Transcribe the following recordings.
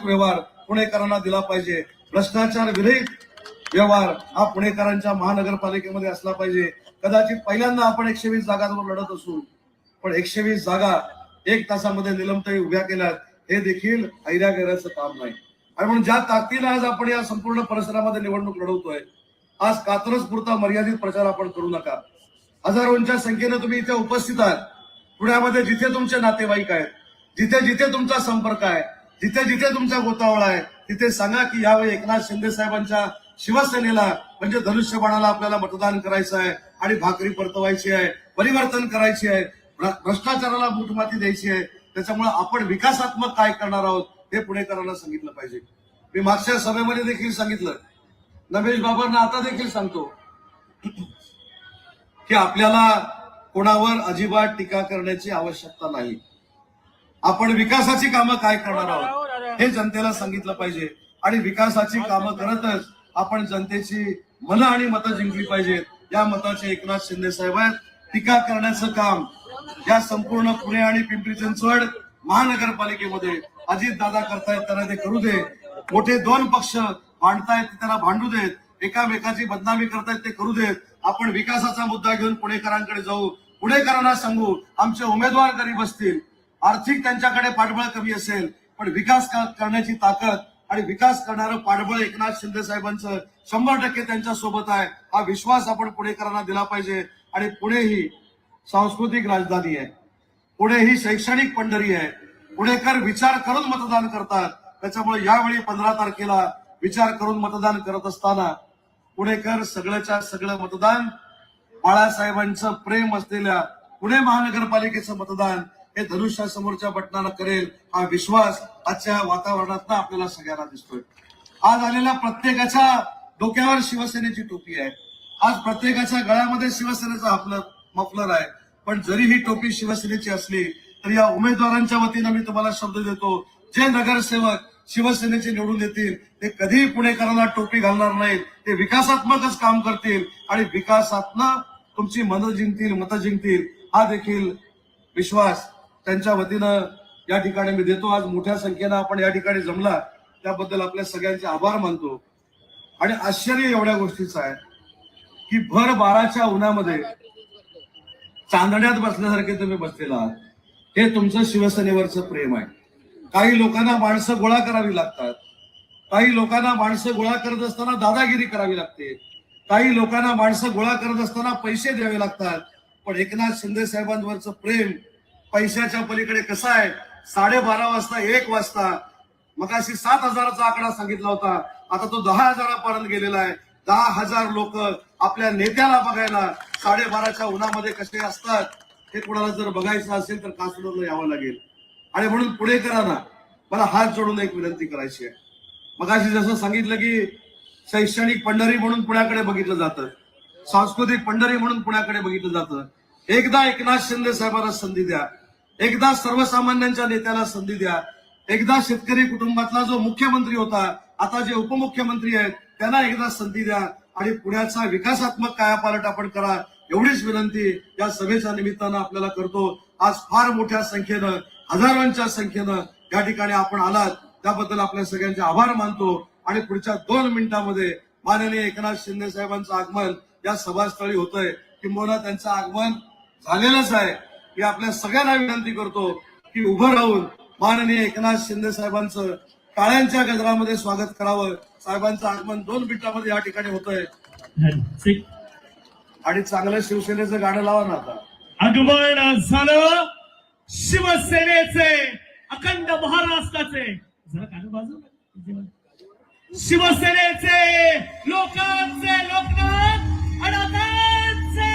पारदर्शक व्यवहार पुणेकरांना दिला पाहिजे. भ्रष्टाचार विरहित व्यवहार हा पुणेकरांच्या महानगरपालिकेमध्ये असला पाहिजे. कदाचित पहिल्यांदा आपण 120 जागांवर लढत असू, पण 120 जागा 1 तासामध्ये निलमताई उभ्या केल्यात, हे देखील ऐरागैराचं काम नाही. आणि म्हणून ज्या ताकदीने आज आपण या संपूर्ण परिसरामध्ये निवडणूक लढवतोय, आज कात्रज पुरता मर्यादित प्रचार आपण करू नका. हजारोंच्या संख्येने तुम्ही इथे उपस्थित आहात. पुण्यामध्ये जिथे तुमचे नातेवाईक आहेत, जिथे जिथे तुमचा संपर्क आहे, जिथे जिथे तुमचा गोतावळा आहे, तिथे सांगा की यावेळी एकनाथ शिंदे साहेबांच्या शिवसेनेला म्हणजे धनुष्यबाणाला आपल्याला मतदान करायचं आहे आणि भाकरी परतवायची आहे, परिवर्तन करायची आहे, भ्रष्टाचाराला मूठमाती द्यायची आहे. त्याच्यामुळे आपण विकासात्मक काय करणार आहोत हे पुणेकरांना सांगितलं पाहिजे. मी मागच्या सभेमध्ये देखील सांगितलं, नमेश बाबांना आता देखील सांगतो की आपल्याला कोणावर अजिबात टीका करण्याची आवश्यकता नाही. आपण विकासाची कामं काय करणार आहोत हे जनतेला सांगितलं पाहिजे आणि विकासाची कामं करतच आपण जनतेची मनं आणि मतं जिंकली पाहिजेत. या मताचे एकनाथ शिंदे साहेब आहेत. टीका करण्याचं काम या संपूर्ण पुणे आणि पिंपरी चिंचवड महानगरपालिकेमध्ये अजित दादा करतायत, त्यांना ते करू दे. मोठे 2 पक्ष भांडतायत, त्यांना भांडू देत. एकामेकाची बदनामी करतायत, ते करू देत. आपण विकासाचा मुद्दा घेऊन पुणेकरांकडे जाऊ, पुणेकरांना सांगू आमचे उमेदवार गरीब असतील, आर्थिक त्यांच्याकडे पाठबळ कमी असेल, पण विकास करण्याची ताकद आणि विकास करणारं पाठबळ एकनाथ शिंदे साहेबांचं 100% त्यांच्या सोबत आहे. हा विश्वास आपण पुणेकरांना दिला पाहिजे. आणि पुणे ही सांस्कृतिक राजधानी आहे, पुणे ही शैक्षणिक पंढरी आहे. पुणेकर विचार करून मतदान करतात. त्याच्यामुळे यावेळी 15 तारखेला विचार करून मतदान करत असताना पुणेकर सगळ्याच्या सगळं मतदान बाळासाहेबांचं प्रेम असलेल्या पुणे महानगरपालिकेचं मतदान हे धनुष्यासमोरच्या बटनाला करेल, हा विश्वास आजच्या वातावरणात आपल्याला सगळ्यांना दिसतोय. आज आलेल्या प्रत्येकाच्या डोक्यावर शिवसेनेची टोपी आहे. आज प्रत्येकाच्या गळ्यामध्ये शिवसेनेचा मफलर आहे. पण जरी ही टोपी शिवसेनेची असली तरी या उमेदवारांच्या वतीनं मी तुम्हाला शब्द देतो, जे नगरसेवक शिवसेनेचे निवडून येतील ते कधीही पुणेकरांना टोपी घालणार नाहीत. ते विकासात्मकच काम करतील आणि विकासातनं तुमची मतं जिंकतील. हा देखील विश्वास त्यांच्या वतीनं या ठिकाणी मी देतो. आज मोठ्या संख्येनं आपण या ठिकाणी जमला त्याबद्दल आपल्या सगळ्यांचे आभार मानतो. आणि आश्चर्य एवढ्या गोष्टीचं आहे की भर 12च्या उन्हामध्ये चांदण्यात बसल्यासारखे तुम्ही बसलेला आहात. हे तुमचं शिवसेनेवरचं प्रेम आहे. काही लोकांना माणसं गोळा करावी लागतात, काही लोकांना माणसं गोळा करत असताना दादागिरी करावी लागते, काही लोकांना माणसं गोळा करत असताना पैसे द्यावे लागतात. पण एकनाथ शिंदे साहेबांवरचं प्रेम पैशाच्या पलीकडे कसं आहे. 12:30 वाजता 1 वाजता मगाशी 7,000चा आकडा सांगितला होता, आता तो 10,000पर्यंत गेलेला आहे. 10,000 लोक आपल्या नेत्याला बघायला 12:30च्या उन्हामध्ये कसे असतात हे कोणाला जर बघायचं असेल तर कासरला यावं लागेल. आणि म्हणून पुणेकरांना मला हात जोडून एक विनंती करायची आहे. मगाशी जसं सांगितलं की शैक्षणिक पंढरी म्हणून पुण्याकडे बघितलं जातं, सांस्कृतिक पंढरी म्हणून पुण्याकडे बघितलं जातं. एकदा एकनाथ शिंदे साहेबांना संधी द्या, एकदा सर्वसामान्यांच्या नेत्याला संधी द्या, एकदा शेतकरी कुटुंबातला जो मुख्यमंत्री होता आता जे उपमुख्यमंत्री आहेत त्यांना एकदा संधी द्या आणि पुण्याचा विकासात्मक कायापालट आपण करा. एवढीच विनंती या सभेच्या निमित्तानं आपल्याला करतो. आज फार मोठ्या संख्येनं, हजारोंच्या संख्येनं या ठिकाणी आपण आलात, त्याबद्दल आपल्या सगळ्यांचे आभार मानतो. आणि पुढच्या 2 मिनिटांमध्ये माननीय एकनाथ शिंदे साहेबांचं आगमन या सभास्थळी होतंय, किंबहुना त्यांचं आगमन झालेलंच आहे. मी आपल्या सगळ्यांना विनंती करतो की उभं राहून माननीय एकनाथ शिंदे साहेबांचं टाळ्यांच्या गजरामध्ये स्वागत करावं. साहेबांचं आगमन 2 मिनिटांमध्ये या ठिकाणी होतंय. आणि चांगलं शिवसेनेचं गाणं लावा ना. आता आगमन झालं शिवसेनेचे, अखंड महाराष्ट्राचे, जरा गाणं बाजू, शिवसेनेचे, लोकांचे लोकनाथ अडकांचे.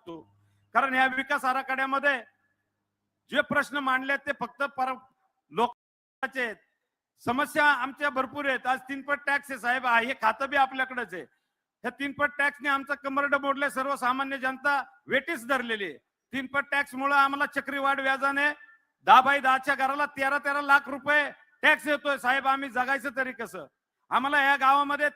करतो, कारण या विकास आराखड्यामध्ये जे प्रश्न मांडले ते फक्त लोकांचे आहेत. समस्या आमच्या भरपूर आहेत. आज 3पट टॅक्स आहे साहेब, हे खातं बी आपल्याकडेच आहे. ह्या 3पट टॅक्सने आमचं कंबरड मोडले, सर्वसामान्य जनता वेटीस धरलेली आहे. 3पट टॅक्स मुळे आम्हाला चक्रीवाढ व्याजाने 10x10च्या घराला 13-13 लाख रुपये टॅक्स येतोय साहेब. आम्ही जगायचं तरी कसं? आम्हाला या गावामध्ये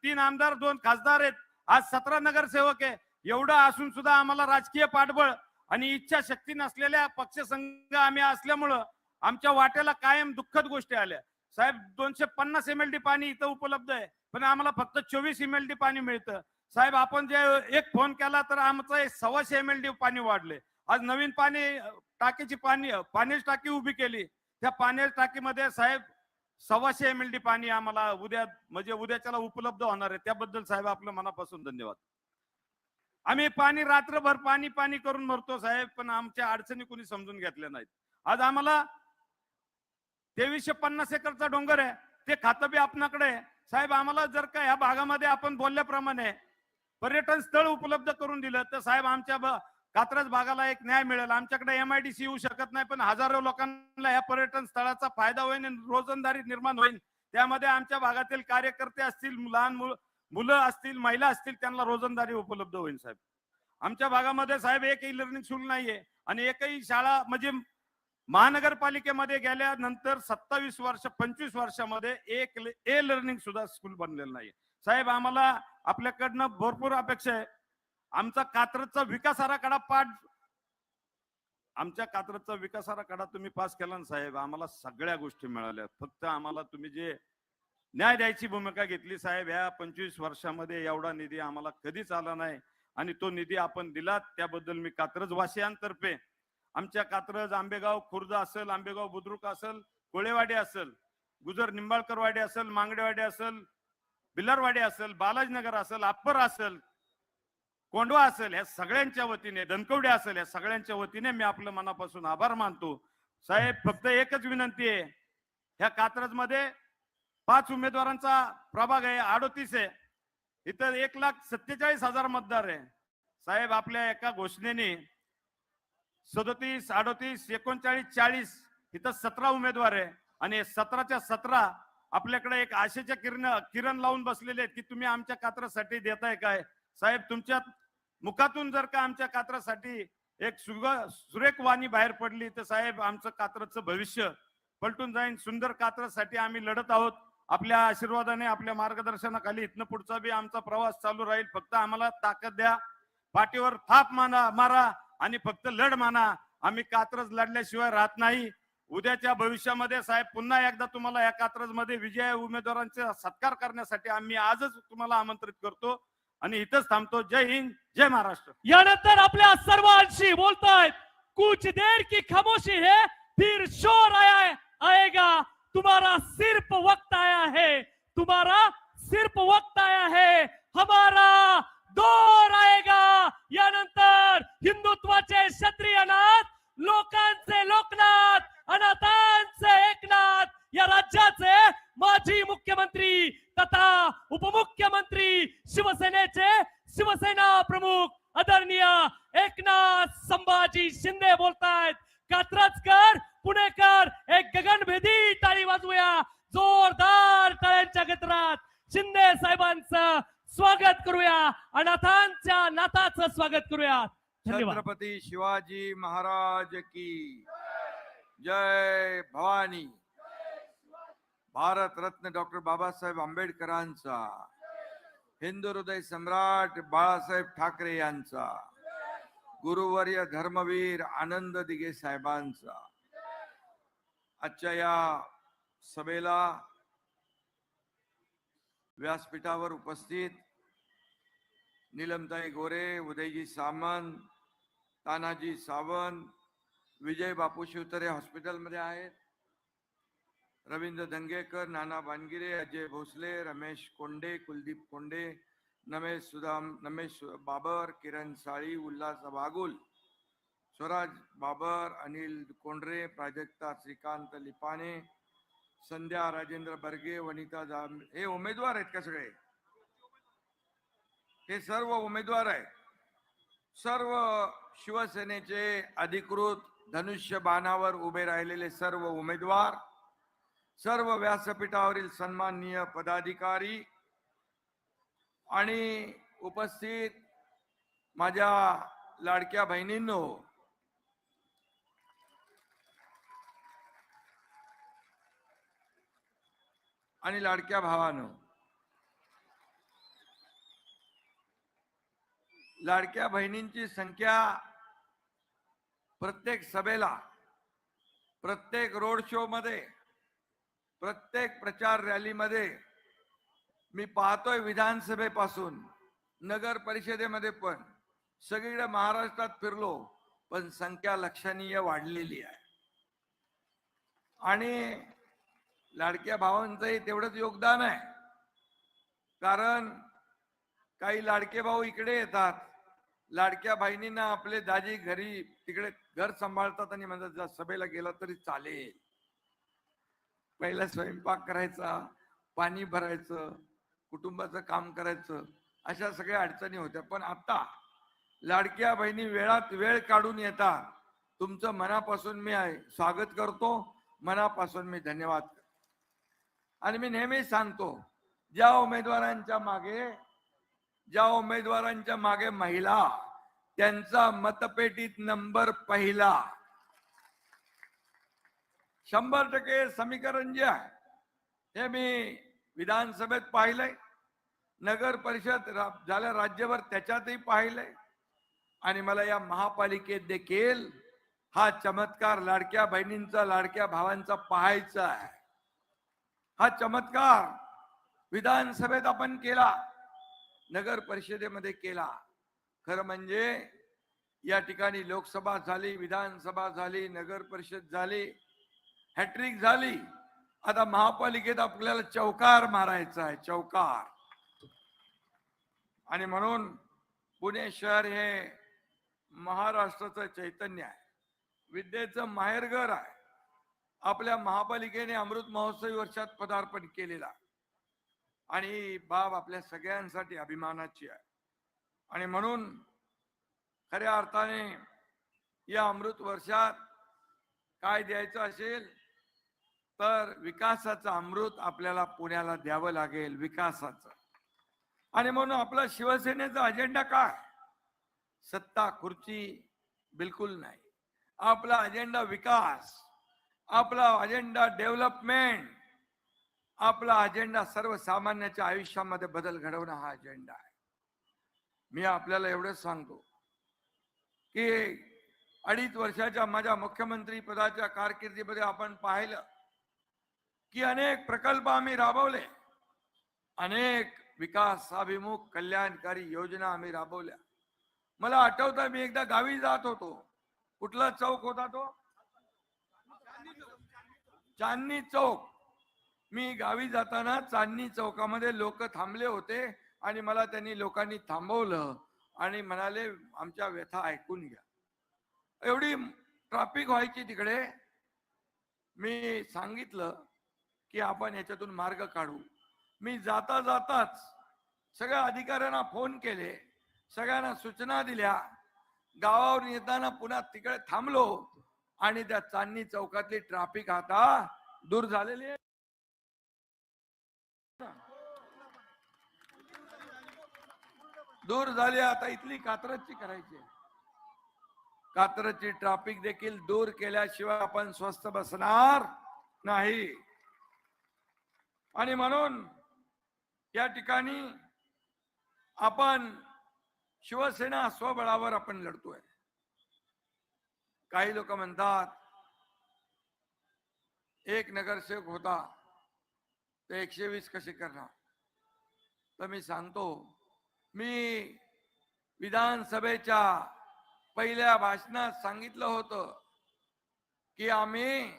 तीन आमदार 2 खासदार आहेत, आज 17 नगरसेवक आहे. एवढं असून सुद्धा आम्हाला राजकीय पाठबळ आणि इच्छाशक्ती नसलेल्या पक्षसंघ आम्ही असल्यामुळं आमच्या वाट्याला कायम दुःखद गोष्टी आल्या साहेब. 250 MLD पाणी इथं उपलब्ध आहे, पण आम्हाला फक्त 24 MLD पाणी मिळतं साहेब. आपण जे एक फोन केला तर आमचं 125 MLD पाणी वाढले. आज नवीन टाकीची पाण्याची टाकी उभी केली. त्या पाण्याच्या टाकीमध्ये साहेब 125 MLD पाणी आम्हाला उद्याच्याला उपलब्ध होणार आहे. त्याबद्दल साहेब आपलं मनापासून धन्यवाद. आम्ही रात्रभर पाणी करून मरतो साहेब, पण आमच्या अडचणी कोणी समजून घेतल्या नाहीत. आज आम्हाला 2350 एकरचा डोंगर आहे, ते खातं बी आपणाकडे आहे साहेब. आम्हाला जर का या भागामध्ये आपण बोलल्याप्रमाणे पर्यटन स्थळ उपलब्ध करून दिलं तर साहेब आमच्या कात्रज भागाला एक न्याय मिळेल. आमच्याकडे MIDC येऊ शकत नाही, पण हजारो लोकांना या पर्यटन स्थळाचा फायदा होईल, रोजंदारी निर्माण होईल. त्यामध्ये आमच्या भागातील कार्यकर्ते असतील, लहान मुलं असतील, महिला असतील, त्यांना रोजंदारी उपलब्ध होईल साहेब. आमच्या भागामध्ये साहेब एकही लर्निंग स्कूल नाहीये आणि एकही शाळा म्हणजे महानगरपालिकेमध्ये गेल्यानंतर 25 वर्षामध्ये एक लर्निंग सुद्धा स्कूल बनलेलं नाही साहेब. आम्हाला आपल्याकडनं भरपूर अपेक्षा आहे. आमचा कात्रजचा विकास आराखडा तुम्ही पास केला ना साहेब, आम्हाला सगळ्या गोष्टी मिळाल्या. फक्त आम्हाला तुम्ही जे न्याय द्यायची भूमिका घेतली साहेब, ह्या 25 वर्षामध्ये एवढा निधी आम्हाला कधीच आला नाही आणि तो निधी आपण दिलात त्याबद्दल मी कात्रज वासियांतर्फे, आमच्या कात्रज, आंबेगाव खुर्द असेल, आंबेगाव बुद्रुक असेल, कोळेवाडी असेल, गुजर निंबाळकरवाडी असेल, मांगडेवाडी असेल, बिलारवाडी असेल, बालाजीनगर असेल, अप्पर असेल, कोंडवा असेल, ह्या सगळ्यांच्या वतीने, धनकवडे असेल, या सगळ्यांच्या वतीने मी आपलं मनापासून आभार मानतो साहेब. फक्त एकच विनंती आहे, ह्या कात्रज मध्ये 5 उमेदवारांचा प्रभाग आहे, 38 आहे. इथं 1,47,000 मतदार आहे साहेब. आपल्या एका घोषणेने 37, 38, 39, 40 इथं 17 उमेदवार आहे आणि 17च्या 17 आपल्याकडे एक आशेच्या किरण लावून बसलेले आहेत की तुम्ही आमच्या कात्रजसाठी देताय काय साहेब. तुमच्या मुखातून जर का आमच्या कात्रजसाठी एक सुरेख वाणी बाहेर पडली तर साहेब आमचं कात्रजचं भविष्य पलटून जाईल. सुंदर कात्रजसाठी आम्ही लढत आहोत. आपल्या आशीर्वादाने, आपल्या मार्गदर्शनाखाली इथनं पुढचा बी आमचा प्रवास चालू राहील. फक्त आम्हाला ताकद द्या, पाठीवर थाप मारा आणि फक्त लढ माना. आम्ही कात्रज लढल्याशिवाय राहत नाही. उद्याच्या भविष्यामध्ये साहेब पुन्हा एकदा तुम्हाला या कात्रज मध्ये विजय उमेदवारांचा सत्कार करण्यासाठी आम्ही आजच तुम्हाला आमंत्रित करतो आणि इथंच थांबतो. जय हिंद, जय महाराष्ट्र. यानंतर आपल्या सर्वांशी बोलतायत. कुछ देर की खामोशी है, फिर शोर आएगा. तुम्हारा सिर्फ वक्त आया है, तुम्हारा सिर्फ वक्त आया है, हमारा दौर आएगा. यानंतर हिंदुत्वाचे क्षत्रिय नाथ, लोकांचे लोकनाथ, अनाथांचे एकनाथ, या राज्याचे माजी मुख्यमंत्री तथा उपमुख्यमंत्री, शिवसेनेचे शिवसेना प्रमुख आदरणीय एकनाथ संभाजी शिंदे बोलतायत. कात्रजकर, पुणेकर एक गगनभेदी टाळी वाजवूया. जोरदार टाळ्यांच्या गजरात शिंदे साहेबांचं स्वागत करूया, अनाथांच्या नाथाचं स्वागत करूया. धन्यवाद. छत्रपती शिवाजी महाराज की जय. भवानी. भारत रत्न डॉक्टर बाबासाहेब आंबेडकरांचा, हिंदू हृदय सम्राट बाळासाहेब ठाकरे यांचा, गुरुवर्य धर्मवीर आनंद दिघे साहेबांचा. आजच्या या सभेला व्यासपीठावर उपस्थित नीलमताई गोरे, उदयजी सामंत, तानाजी सावंत, विजय बापू शिवतरे हॉस्पिटलमध्ये आहेत, रवींद्र दंगेकर, नाना बानगिरे, अजय भोसले, रमेश कोंडे, कुलदीप कोंडे, नमेश बाबर, किरण साळी, उल्हास बागुल, स्वराज बाबर, अनिल कोंडरे, प्राजक्ता श्रीकांत लिपाणे, संध्या राजेंद्र बर्गे, वनिता हे उमेदवार आहेत का सगळे? हे सर्व उमेदवार आहेत. सर्व शिवसेनेचे अधिकृत धनुष्यबाणावर उभे राहिलेले सर्व उमेदवार, सर्व व्यासपीठावरील सन्माननीय पदाधिकारी आणि उपस्थित माझ्या लाडक्या बहिणींनो, आणि लाडक्या भावानो, लाडक्या बहिणींची संख्या प्रत्येक सभेला, प्रत्येक रोड शो मध्ये, प्रत्येक प्रचार रॅलीमध्ये मी पाहतोय. विधानसभेपासून नगर परिषदेमध्ये पण सगळीकडे महाराष्ट्रात फिरलो, पण संख्या लक्षणीय वाढलेली आहे. आणि लाडक्या भावांचंही तेवढंच योगदान आहे, कारण काही लाडके भाऊ इकडे येतात, लाडक्या बहिणींना आपले दाजी घरी तिकडे घर सांभाळतात आणि म्हणतात जर सभेला गेला तरी चालेल. पहिला स्वयंपाक करायचा, पाणी भरायचं, कुटुंबाचं काम करायचं, अशा सगळ्या अडचणी होत्या. पण आता लाडक्या बहिणी वेळात वेळ काढून येतात. तुमचं मनापासून मी स्वागत करतो, मनापासून मी धन्यवाद करतो. आणि मी नेहमी सांगतो, ज्या उमेदवारांच्या मागे महिला, त्यांचा मतपेटीत नंबर पहिला. 100% समीकरण जे आहे हे मी विधानसभेत पाहिलंय, नगर परिषद झाल्या राज्यभर त्याच्यातही पाहिलंय, आणि मला या महापालिकेत देखील हा चमत्कार लाडक्या बहिणींचा, लाडक्या भावांचा पाहायचा आहे. हा चमत्कार विधानसभेत आपण केला, नगर परिषदेमध्ये केला. खरं म्हणजे या ठिकाणी लोकसभा झाली, विधानसभा झाली, नगर परिषद झाली, हॅट्रिक झाली. आता महापालिकेत आपल्याला चौकार मारायचा आहे, चौकार. आणि म्हणून पुणे शहर हे महाराष्ट्राचं चैतन्य आहे, विद्येचं माहेरघर आहे. आपल्या महापालिकेने अमृत महोत्सवी वर्षात पदार्पण केलेला, आणि ही बाब आपल्या सगळ्यांसाठी अभिमानाची आहे. आणि म्हणून खऱ्या अर्थाने या अमृत वर्षात काय द्यायचं असेल तर विकासाचं अमृत आपल्याला पुण्याला द्यावं लागेल, विकासाचं. आणि म्हणून आपला शिवसेनेचा अजेंडा काय? सत्ता खुर्ची बिलकुल नाही. आपला अजेंडा विकास, आपला अजेंडा डेव्हलपमेंट, आपला अजेंडा सर्वसामान्याच्या आयुष्यामध्ये बदल घडवणं हा अजेंडा आहे. मी आपल्याला एवढंच सांगतो की 2.5 वर्षाच्या माझ्या मुख्यमंत्री पदाच्या कारकिर्दीमध्ये आपण पाहिलं की अनेक प्रकल्प आम्ही राबवले, अनेक विकासाभिमुख कल्याणकारी योजना आम्ही राबवल्या. मला आठवतं, मी एकदा गावी जात होतो. कुठला चौक होता तो? चांदणी चौक. मी गावी जाताना चांदणी चौकामध्ये लोक थांबले होते, आणि मला त्यांनी लोकांनी थांबवलं आणि म्हणाले आमच्या व्यथा ऐकून घ्या. एवढी ट्रॅफिक व्हायची तिकडे. मी सांगितलं की आपण याच्यातून मार्ग काढू. मी जाता जाताच सगळ्या अधिकाऱ्यांना फोन केले, सगळ्यांना सूचना दिल्या. गावावर येताना पुन्हा तिकडे थांबलो, आणि त्या चांदणी चौकातली ट्रॅफिक आता दूर झालेली आहे. दूर झाली. आता इथली कात्रजची करायची. कात्रजची ट्रॅफिक देखील दूर केल्याशिवाय आपण स्वस्थ बसणार नाही. आणि म्हणून या ठिकाणी आपण शिवसेना स्वबळावर आपण लढतोय. काही लोक म्हणतात एक नगरसेवक होता ते 120 कसे करणार. तर मी सांगतो, मी विधानसभेच्या पहिल्या भाषणात सांगितलं होतं की आम्ही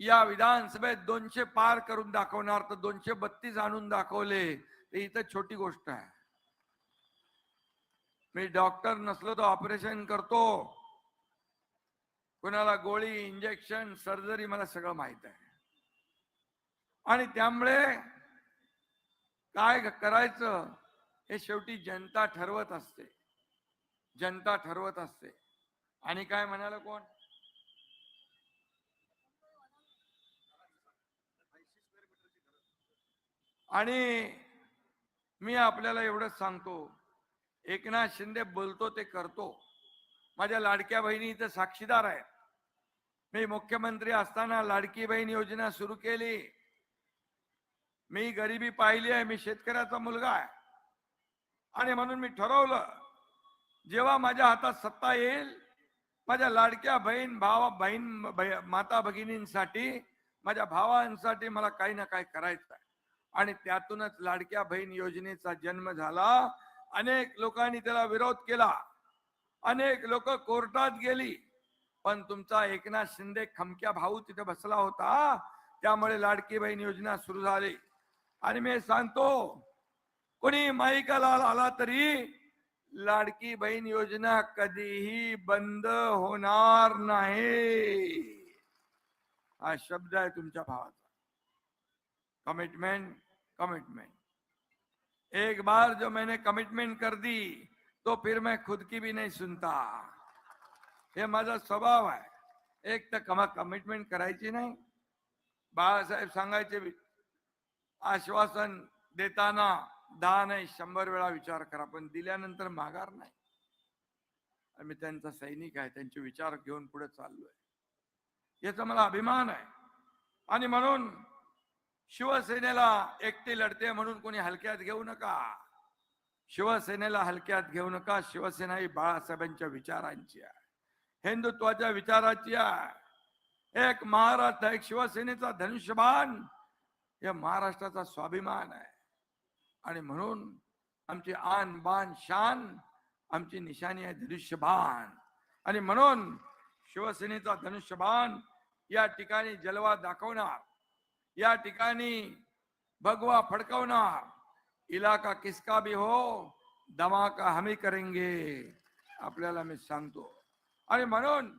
या विधानसभेत 200 पार करून दाखवणार. तर 232 आणून दाखवले. ते इथं छोटी गोष्ट आहे. मी डॉक्टर नसलो तर ऑपरेशन करतो, कोणाला गोळी, इंजेक्शन, सर्जरी मला सगळं माहित आहे. आणि त्यामुळे काय करायचं हे शेवटी जनता ठरवत असते. जनता ठरवत असते. आणि काय म्हणाल कोण? आणि मी आपल्याला एवढंच सांगतो, एकनाथ शिंदे बोलतो ते करतो. माझ्या लाडक्या बहिणी इथं साक्षीदार आहेत. मी मुख्यमंत्री असताना लाडकी बहीण योजना सुरू केली. मी गरिबी पाहिली आहे. मी शेतकऱ्याचा मुलगा आहे आणि म्हणून मी ठरवलं, जेव्हा माझ्या हातात सत्ता येईल, माझ्या लाडक्या माता भगिनींसाठी, माझ्या भावांसाठी मला काही ना काही करायचं आहे. आणि त्यातूनच लाडक्या बहीण योजनेचा जन्म झाला. अनेक लोकांनी त्याला विरोध केला, अनेक लोक कोर्टात गेली, पण तुमचा एकनाथ शिंदे खमक्या भाऊ तिथे बसला होता, त्यामुळे लाडकी बहीण योजना सुरू झाली. आणि मी सांगतो, कोणी माईकाला आला तरी लाडकी बहीण योजना कधीही बंद होणार नाही. हा शब्द आहे तुमच्या भावाचा. Commitment, commitment. एक बार जो मैंने कमिटमेंट कर दी तो फिर मैं खुद की भी नहीं सुनता. हे माझा स्वभाव आहे. एक तर कमिटमेंट करायची नाही. बाळासाहेब सांगायचे, आश्वासन देताना 10 नाही 100 वेळा विचार करा, पण दिल्यानंतर माघार नाही. आम्ही त्यांचा सैनिक आहे, त्यांचे विचार घेऊन पुढे चाललोय, याचा मला अभिमान आहे. आणि म्हणून शिवसेनेला एकटी लढते म्हणून कोणी हलक्यात घेऊ नका. शिवसेनेला हलक्यात घेऊ नका. शिवसेना ही बाळासाहेबांच्या विचारांची आहे, हिंदुत्वाच्या विचाराची आहे. एक महाराष्ट्र, एक शिवसेनेचा धनुष्यबाण या महाराष्ट्राचा स्वाभिमान आहे. आणि म्हणून आमची आन बान शान, आमची निशाणी आहे धनुष्यबाण. आणि म्हणून शिवसेनेचा धनुष्यबाण या ठिकाणी जलवा दाखवणार, या ठिकाणी भगवा फडकवणार. इलाका किसका भी हो, धमाका हम ही करेंगे, आपल्याला मी सांगतो. आणि म्हणून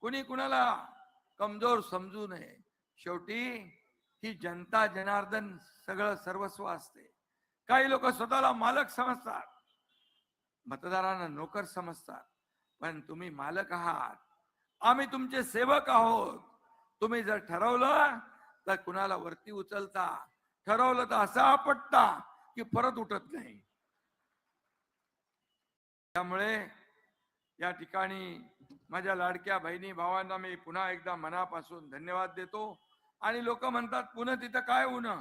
कुणी कुणाला कमजोर समजू नये. शेवटी ही जनता जनार्दन सगळं सर्वस्व असते. काही लोक स्वतःला मालक समजतात, मतदारांना नोकर समजतात, पण तुम्ही मालक आहात, आम्ही तुमचे सेवक आहोत. तुम्ही जर ठरवलं तर कुणाला वरती उचलता, ठरवलं तर असं आपटता की परत उठत नाही. त्यामुळे या ठिकाणी माझ्या लाडक्या बहिणी भावांना मी पुन्हा एकदा मनापासून धन्यवाद देतो. आणि लोक म्हणतात पुन्हा तिथं काय उन्ह,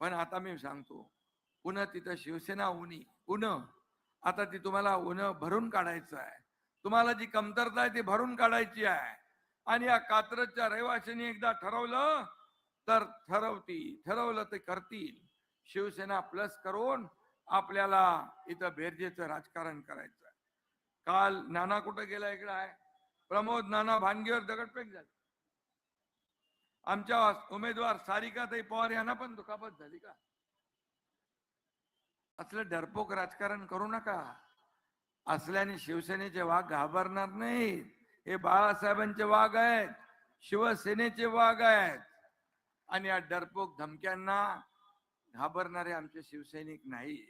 पण आता मी सांगतो, पुन्हा तिथं शिवसेना उन्ह आता ती तुम्हाला उन्ह भरून काढायचं आहे. तुम्हाला जी कमतरता आहे ती भरून काढायची आहे. आणि या कात्रजच्या रहिवाशांनी एकदा ठरवलं तर ठरवलं ते करतील. शिवसेना प्लस करून आपल्याला इथं बेरजेचं राजकारण करायचं आहे. काल नाना कुठं गेला, इकडे आहे प्रमोद नाना भानगीवर दगडफेक झाली. आमच्या उमेदवार सारिकाताई पवार यांना पण दुखापत झाली का? असलं डरपोक राजकारण करू नका. असल्याने शिवसेनेचे वाघ घाबरणार नाहीत. हे बाळासाहेबांचे वाघ आहेत, शिवसेनेचे वाघ आहेत. आणि या डरपोक धमक्यांना घाबरणारे आमचे शिवसैनिक नाही.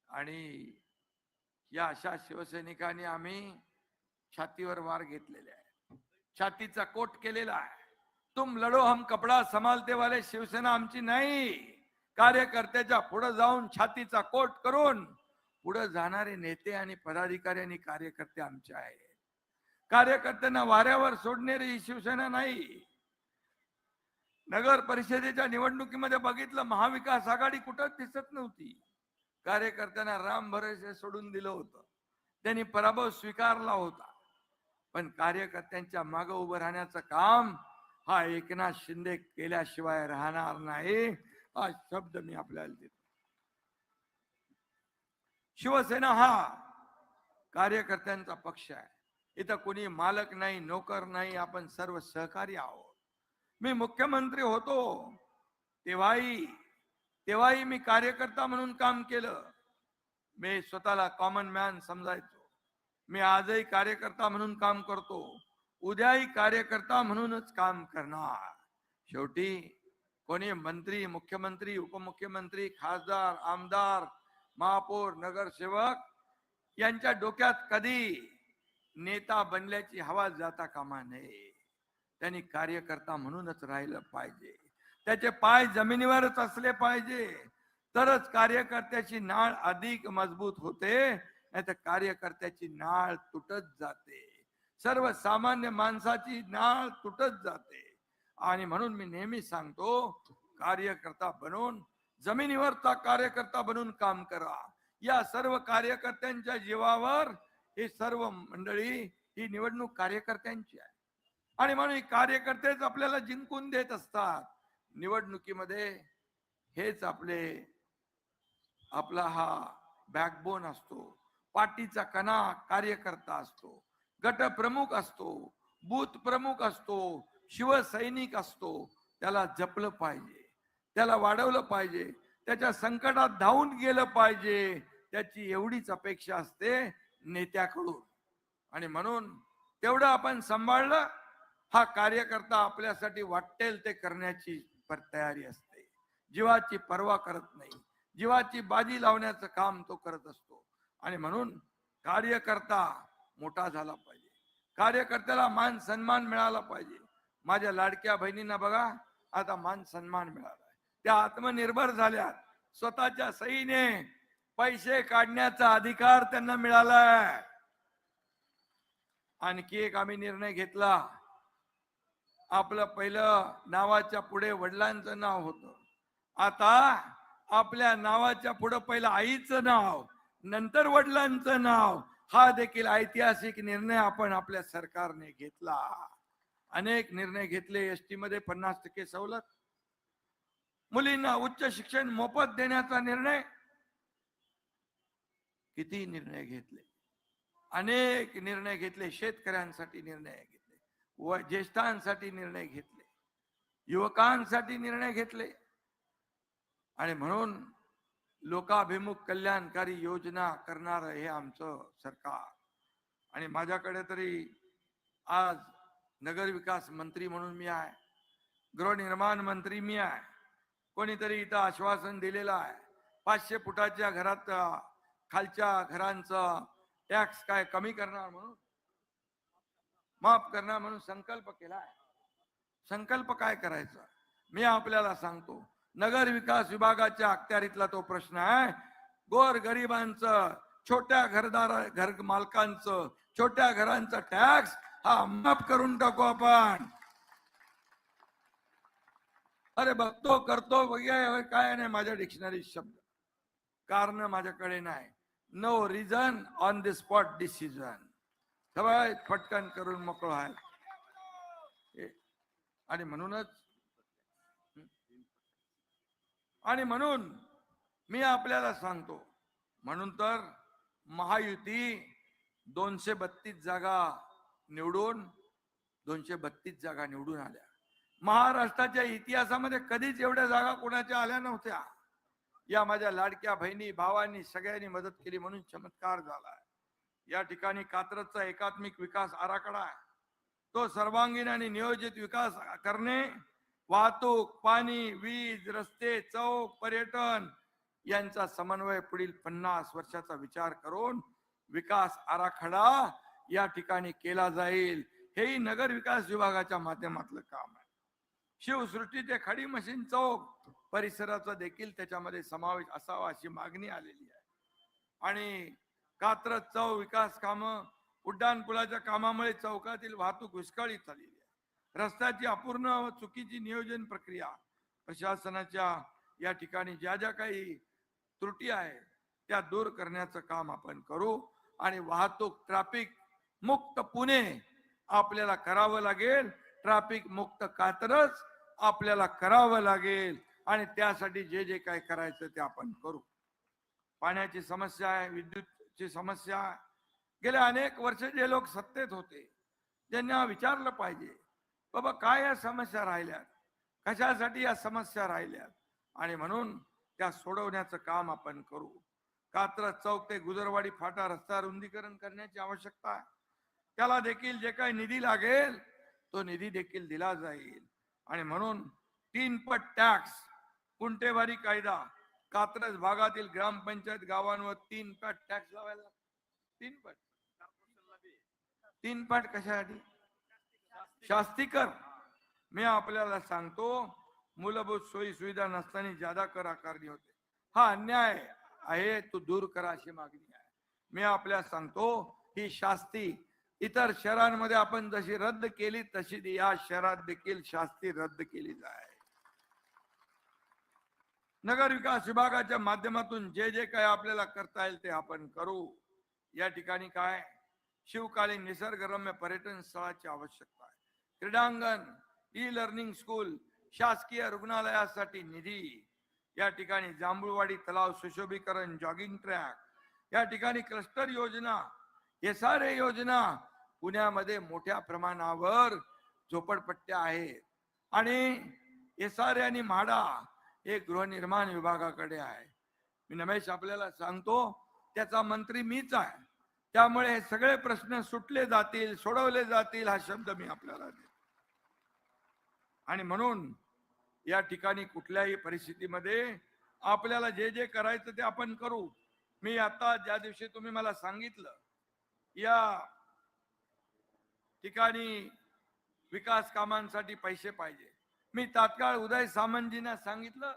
आणि या अशा शिवसैनिकांनी आम्ही छातीवर वार घेतलेले आहे, छातीचा कोट केलेला आहे. तुम लढो हम कपडा संभालते वाले शिवसेना आमची नाही. कार्यकर्त्याच्या पुढे जाऊन छातीचा कोट करून पुढे जाणारे नेते आणि पदाधिकारी आणि कार्यकर्ते आमचे आहेत. कार्यकर्त्यांना वाऱ्यावर सोडणारी ही शिवसेना नाही. नगर परिषदेच्या निवडणुकीमध्ये बघितलं, महाविकास आघाडी कुठंच दिसत नव्हती. कार्यकर्त्यांना राम भरोसे सोडून दिलं होतं, त्यांनी पराभव स्वीकारला होता. पण कार्यकर्त्यांच्या मागे उभं राहण्याचं काम हा एकनाथ शिंदे केल्याशिवाय राहणार नाही. हा शब्द मी आपल्याला देतो. शिवसेना हा कार्यकर्त्यांचा पक्ष आहे. इथं कोणी मालक नाही, नोकर नाही, आपण सर्व सहकारी आहोत. मी मुख्यमंत्री होतो तेव्हाही मी कार्यकर्ता म्हणून काम केलं. मी स्वतःला कॉमन मॅन समजायचो. मी आजही कार्यकर्ता म्हणून काम करतो, उद्याही कार्यकर्ता म्हणूनच काम करणार. शेवटी कोणी मंत्री, मुख्यमंत्री, उपमुख्यमंत्री, खासदार, आमदार, महापौर, नगरसेवक यांच्या डोक्यात कधी नेता बनल्याची हवा जाता कामा नये. त्यांनी कार्यकर्ता म्हणूनच राहिलं पाहिजे. त्याचे पाय जमिनीवरच असले पाहिजे, तरच कार्यकर्त्याची नाळ अधिक मजबूत होते, नाहीतर कार्यकर्त्याची नाळ तुटत जाते. सर्वसामान्य माणसाची नाळ तुटत जाते. आणि म्हणून मी नेहमी सांगतो, कार्यकर्ता बनून, जमिनीवरचा कार्यकर्ता बनून काम करा. या सर्व कार्यकर्त्यांच्या जीवावर ही सर्व मंडळी, ही निवडणूक कार्यकर्त्यांची आहे. आणि म्हणून ही कार्यकर्तेच आपल्याला जिंकून देत असतात. निवडणुकीमध्ये हेच आपला हा बॅकबोन असतो. पार्टीचा कणा कार्यकर्ता असतो, गट प्रमुख असतो, बूथ प्रमुख असतो, शिवसैनिक असतो. त्याला जपलं पाहिजे, त्याला वाढवलं पाहिजे, त्याच्या संकटात धावून गेलं पाहिजे. त्याची एवढीच अपेक्षा असते नेत्याकडून. आणि म्हणून तेवढं आपण सांभाळलं, हा कार्यकर्ता आपल्यासाठी वाटेल ते करण्याची तयारी असते. जीवाची पर्वा करत नाही, जीवाची बाजी लावण्याचं काम तो करत असतो. आणि म्हणून कार्यकर्ता मोठा झाला पाहिजे, कार्यकर्त्याला मान सन्मान मिळाला पाहिजे. माझ्या लाडक्या बहिणींना बघा, आता मान सन्मान मिळाला. त्या आत्मनिर्भर झाल्या, स्वतःच्या सहीने पैसे काढण्याचा अधिकार त्यांना मिळालाय. आणखी एक आम्ही निर्णय घेतला. आपलं पहिलं नावाच्या पुढे वडिलांचं नाव होतं. आता आपल्या नावाच्या पुढे पहिलं आईचं नाव, नंतर वडिलांचं नाव. हा देखील ऐतिहासिक निर्णय आपण आपल्या सरकारने घेतला. अनेक निर्णय घेतले. एसटी मध्ये 50% सवलत, मुलींना उच्च शिक्षण मोफत देण्याचा निर्णय, किती निर्णय घेतले, अनेक निर्णय घेतले. शेतकऱ्यांसाठी निर्णय घेतले, व ज्येष्ठांसाठी निर्णय घेतले, युवकांसाठी निर्णय घेतले. आणि म्हणून लोकाभिमुख कल्याणकारी योजना करणार हे आमचं सरकार. आणि माझ्याकडे तरी आज नगर विकास मंत्री म्हणून मी आहे, गृहनिर्माण मंत्री मी आहे. कोणीतरी इथं आश्वासन दिलेलं आहे, 500 फुटाच्या घरात खालच्या घरांचं टॅक्स काय कमी करणार, म्हणून माफ करणार म्हणून संकल्प केलाय. संकल्प काय करायचा मी आपल्याला सांगतो. नगर विकास विभागाच्या अखत्यारीतला तो प्रश्न आहे. गोर गरिबांचं, छोट्या घर मालकांचं, छोट्या घरांचं टॅक्स हा माफ करून टाकू आपण. अरे बघतो करतो वगैरे काय नाही, माझ्या डिक्शनरी शब्द कारण माझ्याकडे नाही. No reason on the spot decision. सगळं पटकन करून मोकळं आहे. आणि म्हणून मी आपल्याला सांगतो, म्हणून तर महायुती 232 जागा निवडून 232 जागा निवडून आल्या. महाराष्ट्राच्या इतिहासामध्ये कधीच एवढ्या जागा कोणाच्या आल्या नव्हत्या. या माझ्या लाडक्या बहिणी भावांनी सगळ्यांनी मदत केली म्हणून चमत्कार झाला. या ठिकाणी कात्रजचा एकात्मिक विकास आराखडा आहे. तो सर्वांगीण आणि नियोजित विकास करणे, वाहतूक, पाणी, वीज, रस्ते, चौक, पर्यटन यांचा समन्वय पुढील 50 वर्षाचा विचार करून विकास आराखडा या ठिकाणी केला जाईल. हेही नगर विकास विभागाच्या माध्यमातलं काम आहे. शिवसृष्टी ते खडी मशीन चौक परिसराचा देखील त्याच्यामध्ये समावेश असावा अशी मागणी आलेली आहे. आणि कात्रज चौक विकास कामं, उड्डाण पुलाच्या कामामुळे चौकातील वाहतूक विस्कळीत झालेली आहे. रस्त्याची अपूर्ण व चुकीची नियोजन प्रक्रिया, प्रशासनाच्या या ठिकाणी ज्या ज्या काही त्रुटी आहेत त्या दूर करण्याचं काम आपण करू. आणि वाहतूक ट्रॅफिक मुक्त पुणे आपल्याला करावं लागेल, ट्रॅफिक मुक्त कात्रज आपल्याला करावं लागेल. आणि त्यासाठी जे जे काय करायचं ते आपण करू. पाण्याची समस्या आहे, विद्युतची समस्या आहे. गेल्या अनेक वर्ष जे लोक सत्तेत होते त्यांना विचारलं पाहिजे, बाबा काय या समस्या राहिल्यात, कशासाठी या समस्या राहिल्यात, आणि म्हणून त्या सोडवण्याचं काम आपण करू. कात्रज चौक ते गुजरवाडी फाटा रस्ता रुंदीकरण करण्याची आवश्यकता आहे. त्याला देखील जे काही निधी लागेल तो निधी देखील दिला जाईल. आणि म्हणून 3 पट टॅक्स, कुंटेवारी कायदा, कात्रज भागातील ग्रामपंचायत गावांवर 3 पट टॅक्स लावायला. तीन पट कशासाठी? शास्तीकर. मी आपल्याला सांगतो, मूलभूत सोयी सुविधा नसताना जादा कर आकारणी होते. हा अन्याय आहे, तो दूर करा अशी मागणी आहे. मी आपल्याला सांगतो, ही शास्ती इतर शहरांमध्ये आपण जशी रद्द केली तशी या शहरात देखील शास्ती रद्द केली जाईल. नगर विकास विभागाच्या माध्यमातून जे जे काय आपल्याला करता येईल ते आपण करू. या ठिकाणी काय शिवकालीन निसर्गरम्य पर्यटन स्थळाची आवश्यकता आहे. क्रीडांगण, ई लर्निंग स्कूल, शासकीय रुग्णालयासाठी निधी, या ठिकाणी जांभूळवाडी तलाव सुशोभीकरण, जॉगिंग ट्रॅक, या ठिकाणी क्लस्टर योजना, हे सारे योजना पुण्यामध्ये मोठ्या प्रमाणावर झोपडपट्ट्या आहेत. आणि एसआर आणि म्हाडा हे गृहनिर्माण विभागाकडे आहे. मी नमेश आपल्याला सांगतो, त्याचा मंत्री मीच आहे. त्यामुळे हे सगळे प्रश्न सुटले जातील, सोडवले जातील, हा शब्द मी आपल्याला देतो. आणि म्हणून या ठिकाणी कुठल्याही परिस्थितीमध्ये आपल्याला जे जे करायचं ते आपण करू. मी आता ज्या दिवशी तुम्ही मला सांगितलं या ठिकाणी विकास कामांसाठी पैसे पाहिजे, मी तात्काळ उदय सामंतजींना सांगितलं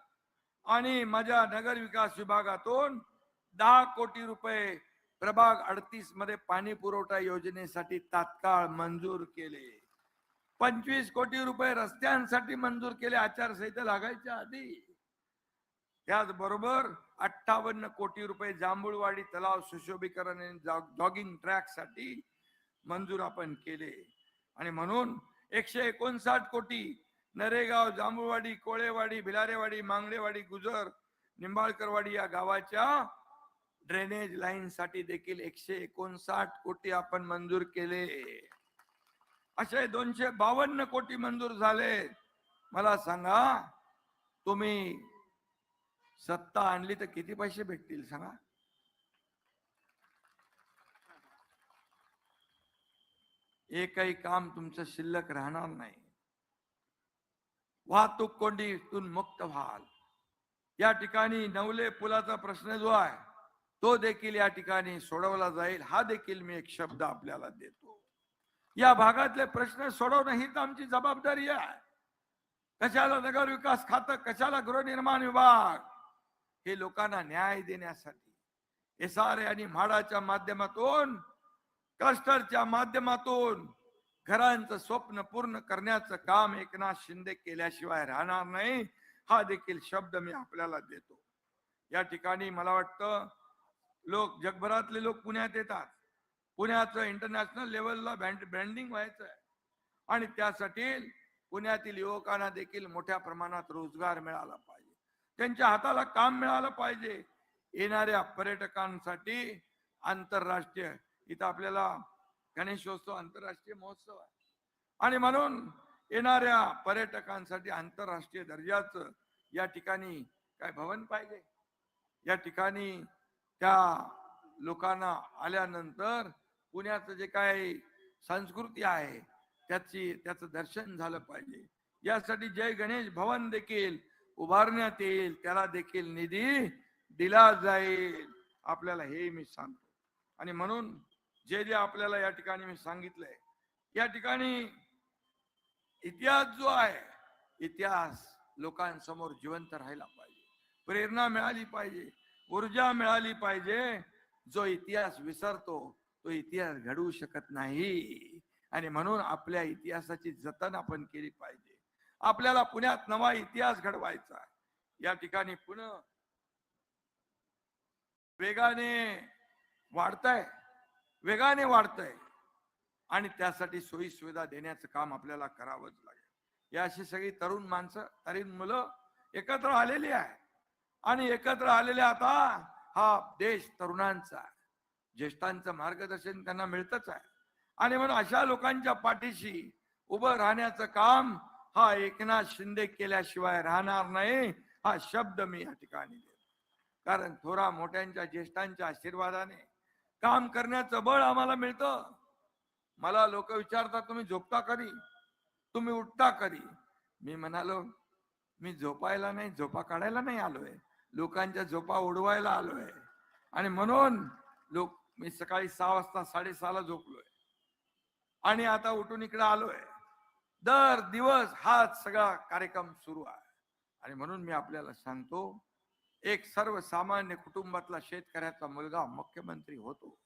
आणि माझ्या नगर विकास विभागातून 10 कोटी रुपये प्रभाग 38 मध्ये पाणी पुरवठा योजनेसाठी तात्काळ मंजूर केले. 25 कोटी रुपये रस्त्यांसाठी मंजूर केले आचारसंहिता लागायच्या आधी. त्याचबरोबर 58 कोटी रुपये जांभूळवाडी तलाव सुशोभीकरण आणि जॉगिंग ट्रॅक साठी मंजूर आपण केले. आणि म्हणून 159 कोटी नरेगाव, जांभूळवाडी, कोळेवाडी, भिलारेवाडी, मांगडेवाडी, गुजर, निंबाळकरवाडी या गावाच्या ड्रेनेज लाईन साठी देखील 159 कोटी आपण मंजूर केले. असे 252 कोटी मंजूर झाले. मला सांगा, तुम्ही सत्ता आणली तर किती पैसे भेटतील सांगा? एकही काम तुमचं शिल्लक राहणार नाही. वाहतूक कोंडीतून मुक्त व्हाल. या ठिकाणी नवले पुलाचा प्रश्न जो आहे तो देखील या ठिकाणी सोडवला जाईल, हा देखील मी एक शब्द आपल्याला देतो. या भागातले प्रश्न सोडवणं ही तर आमची जबाबदारी आहे. कशाला नगर विकास खातं, कशाला गृहनिर्माण विभाग? हे लोकांना न्याय देण्यासाठी एसआर आणि म्हाडाच्या माध्यमातून, क्लस्टरच्या माध्यमातून घरांचं स्वप्न पूर्ण करण्याचं काम एकनाथ शिंदे केल्याशिवाय राहणार नाही, हा देखील शब्द मी आपल्याला देतो. या ठिकाणी मला वाटतं लोक, जगभरातले लोक पुण्यात येतात. पुण्याचं इंटरनॅशनल लेवलला ब्रँडिंग व्हायचं आहे आणि त्यासाठी पुण्यातील युवकांना देखील मोठ्या प्रमाणात रोजगार मिळाला पाहिजे, त्यांच्या हाताला काम मिळालं पाहिजे. येणाऱ्या पर्यटकांसाठी आंतरराष्ट्रीय, इथं आपल्याला गणेशोत्सव आंतरराष्ट्रीय महोत्सव आहे आणि म्हणून येणाऱ्या पर्यटकांसाठी आंतरराष्ट्रीय दर्जाचं या ठिकाणी काय भवन पाहिजे. या ठिकाणी त्या लोकांना आल्यानंतर पुण्याचं जे काही संस्कृती आहे त्याचं दर्शन झालं पाहिजे. यासाठी जय गणेश भवन देखील उभारण्यात येईल, त्याला देखील निधी दिला जाईल. आपल्याला हे मी सांगतो. आणि म्हणून जे जे आपल्याला या ठिकाणी मी सांगितलंय, या ठिकाणी इतिहास जो आहे, इतिहास लोकांसमोर जिवंत राहिला पाहिजे, प्रेरणा मिळाली पाहिजे, ऊर्जा मिळाली पाहिजे. जो इतिहास विसरतो तो इतिहास घडवू शकत नाही. आणि म्हणून आपल्या इतिहासाची जतन आपण केली पाहिजे. आपल्याला पुण्यात नवा इतिहास घडवायचा आहे. या ठिकाणी पुणे वेगाने वाढतंय आणि त्यासाठी सोयी सुविधा देण्याचं काम आपल्याला करावंच लागेल. या अशी सगळी तरुण माणसं, तरुण मुलं एकत्र आलेली आहे आणि एकत्र आलेले आता हा देश तरुणांचा आहे. ज्येष्ठांचं मार्गदर्शन त्यांना मिळतच आहे आणि म्हणून अशा लोकांच्या पाठीशी उभं राहण्याचं काम हा एकनाथ शिंदे केल्याशिवाय राहणार नाही, हा शब्द मी या ठिकाणी देतो. कारण थोरा मोठ्यांच्या, ज्येष्ठांच्या आशीर्वादाने काम करण्याचं बळ आम्हाला मिळतं. मला लोक विचारतात, तुम्ही झोपता कधी, तुम्ही उठता कधी? मी म्हणालो, मी झोपायला नाही, झोपा काढायला नाही आलोय, लोकांच्या झोपा उडवायला आलोय. आणि म्हणून मी सकाळी 6 वाजता 6:30ला झोपलोय आणि आता उठून इकडे आलोय. दर दिवस हा सगळा कार्यक्रम सुरू आहे. आणि म्हणून मी आपल्याला सांगतो, एक सर्वसामान्य कुटुंबातला शेतकऱ्याचा मुलगा मुख्यमंत्री होतो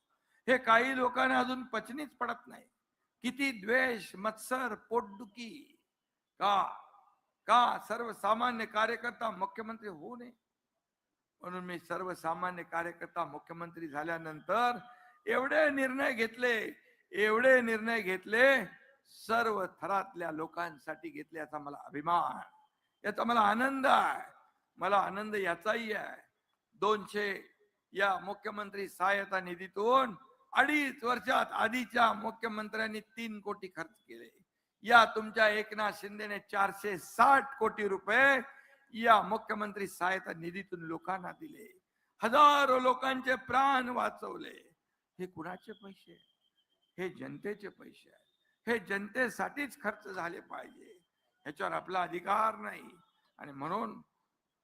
हे काही लोकांना अजून पचनीच पडत नाही. किती द्वेष, मत्सर, पोटदुखी, का का सर्वसामान्य कार्यकर्ता मुख्यमंत्री होऊ नये. म्हणून मी सर्वसामान्य कार्यकर्ता मुख्यमंत्री झाल्यानंतर एवढे निर्णय घेतले सर्व थरातल्या लोकांसाठी घेतले. याचा मला अभिमान, याचा मला आनंद आहे. मला आनंद याचाही आहे, 200 या मुख्यमंत्री सहायता निधीतून 2.5 वर्षात आधीच्या मुख्यमंत्र्यांनी 3 कोटी खर्च केले. या तुमच्या एकनाथ शिंदेने 460 कोटी रुपये या मुख्यमंत्री सहायता निधीतून लोकांना दिले. हजारो लोकांचे प्राण वाचवले. हे कुणाचे पैसे? हे जनतेचे पैसे आहेत. हे जनतेसाठीच खर्च झाले पाहिजे, ह्याच्यावर आपला अधिकार नाही. आणि म्हणून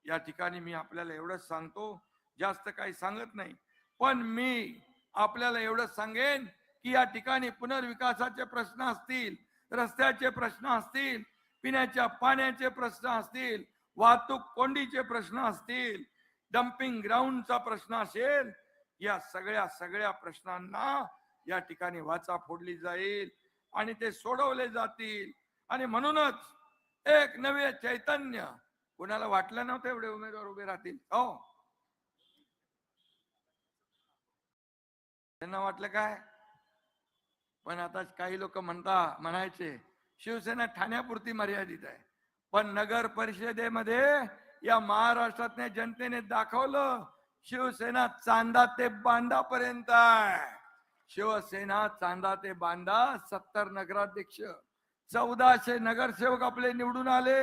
या ठिकाणी मी आपल्याला एवढंच सांगतो, जास्त काही सांगत नाही, पण मी आपल्याला एवढंच सांगेन की या ठिकाणी पुनर्विकासाचे प्रश्न असतील, रस्त्याचे प्रश्न असतील, पिण्याच्या पाण्याचे प्रश्न असतील, वाहतूक कोंडीचे प्रश्न असतील, डम्पिंग ग्राउंडचा प्रश्न असेल, या सगळ्या प्रश्नांना या ठिकाणी वाचा फोडली जाईल आणि ते सोडवले जातील. आणि म्हणूनच एक नवे चैतन्य, कोणाला वाटलं नव्हतं एवढे उमेदवार उभे राहतील, हो त्यांना वाटलं काय? पण आता काही लोक म्हणायचे शिवसेना ठाण्यापुरती मर्यादित आहे, पण नगर परिषदेमध्ये या महाराष्ट्रातल्या जनतेने दाखवलं शिवसेना चांदा ते बांदा पर्यंत आहे. शिवसेना चांदा ते बांदा, 70 नगराध्यक्ष, 1400 नगरसेवक आपले निवडून आले.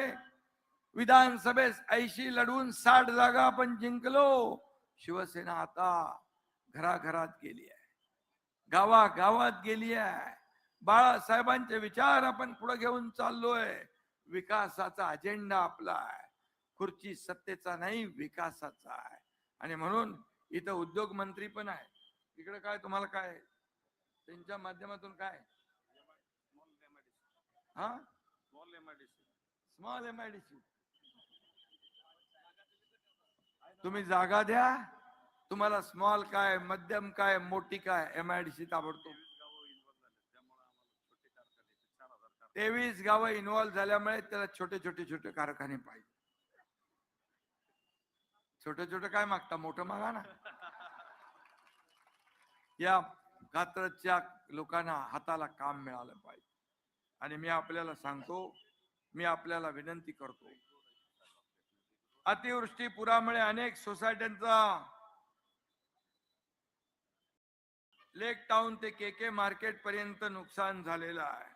विधानसभेत 80 लढवून 60 जागा आपण जिंकलो. शिवसेना आता घराघरात गेली आहे, गावागावात गेली आहे. बाळासाहेबांचे विचार आपण पुढे घेऊन चाललोय. विकासाचा अजेंडा आपला आहे, खुर्ची सत्तेचा नाही, विकासाचा आहे. आणि म्हणून इथं उद्योग मंत्री पण आहे. इकडे काय तुम्हाला काय त्यांच्या माध्यमातून काय स्मॉल एमआयडीसी तुम्ही जागा द्या, तुम्हाला स्मॉल काय, मध्यम काय, मोठी काय, एमआयडीसी ताबडतोब. 23 गावं इन्व्हॉल्व्ह झाल्यामुळे त्याला छोटे कारखाने पाहिजे. छोटे काय मागता, मोठं मागा ना. या कात्रजच्या लोकांना हाताला काम मिळालं पाहिजे. आणि मी आपल्याला सांगतो, मी आपल्याला विनंती करतो, अतिवृष्टी पुरामुळे अनेक सोसायट्यांचा लेक टाउन ते केके मार्केट पर्यंत नुकसान झालेलं आहे.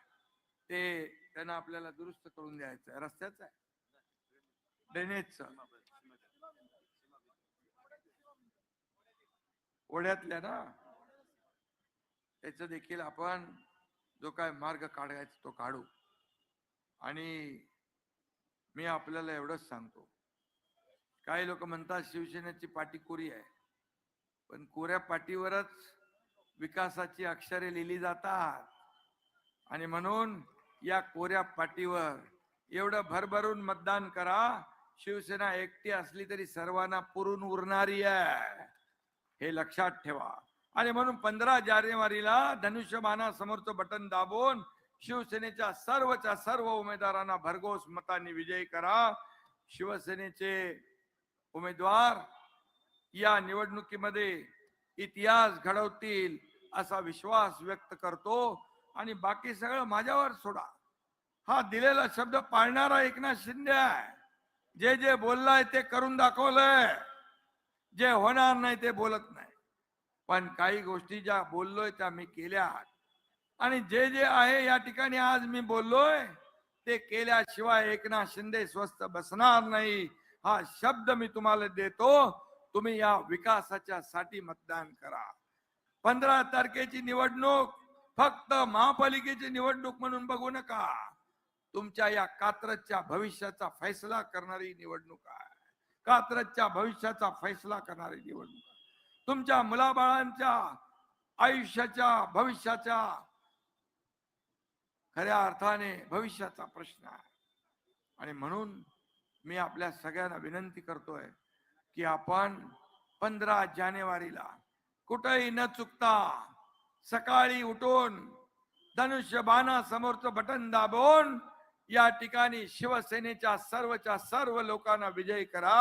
ते त्यांना आपल्याला दुरुस्त करून द्यायचं आहे. रस्त्याचं आहे, ड्रेनेजचं, ओढ्यातल्या ना, त्याचं देखील आपण जो काय मार्ग काढायचा तो काढू. आणि मी आपल्याला एवढंच सांगतो, काही लोक म्हणतात शिवसेनेची पाटी कोरी आहे, पण कोऱ्या पाटीवरच विकासाची अक्षरे लिहिली जातात. आणि म्हणून या कोऱ्या पाटीवर एवढं भरभरून मतदान करा. शिवसेना एकटी असली तरी सर्वांना पुरून उरणारी आहे, हे लक्षात ठेवा. आणि म्हणून 15 जानेवारीला धनुष्यबाणासमोरचं बटन दाबून शिवसेनेच्या सर्व उमेदवारांना भरघोस मतांनी विजयी करा. शिवसेनेचे उमेदवार या निवडणुकीमध्ये इतिहास घडवतील असा विश्वास व्यक्त करतो. आणि बाकी सगळं माझ्यावर सोडा. हा दिलेला शब्द पाळणारा एकनाथ शिंदे आहे. जे बोललाय ते करून दाखवलंय, जे होणार नाही ते बोलत नाही. पण काही गोष्टी ज्या बोललोय त्या मी केल्या, आणि जे आहे या ठिकाणी आज मी बोललोय ते केल्याशिवाय एकनाथ शिंदे स्वस्थ बसणार नाही. हा शब्द मी तुम्हाला देतो. तुम्ही या विकासाच्या साठी मतदान करा. 15 तारखेची निवडणूक फक्त महापालिकेची निवडणूक म्हणून बघू नका. तुमच्या या कात्रजच्या भविष्याचा फैसला करणारी निवडणूक आहे. कात्रजच्या भविष्याचा फैसला करणारी निवडणूक. तुमच्या मुलाबाळांच्या आयुष्याच्या भविष्याच्या खऱ्या अर्थाने भविष्याचा प्रश्न आहे. आणि म्हणून मी आपल्या सगळ्यांना विनंती करतोय की आपण 15 जानेवारीला कुठेही न चुकता सकाळी उठून धनुष्यबाणा समोरचं बटन दाबून या ठिकाणी शिवसेनेच्या सर्वच्या सर्व लोकांना विजयी करा.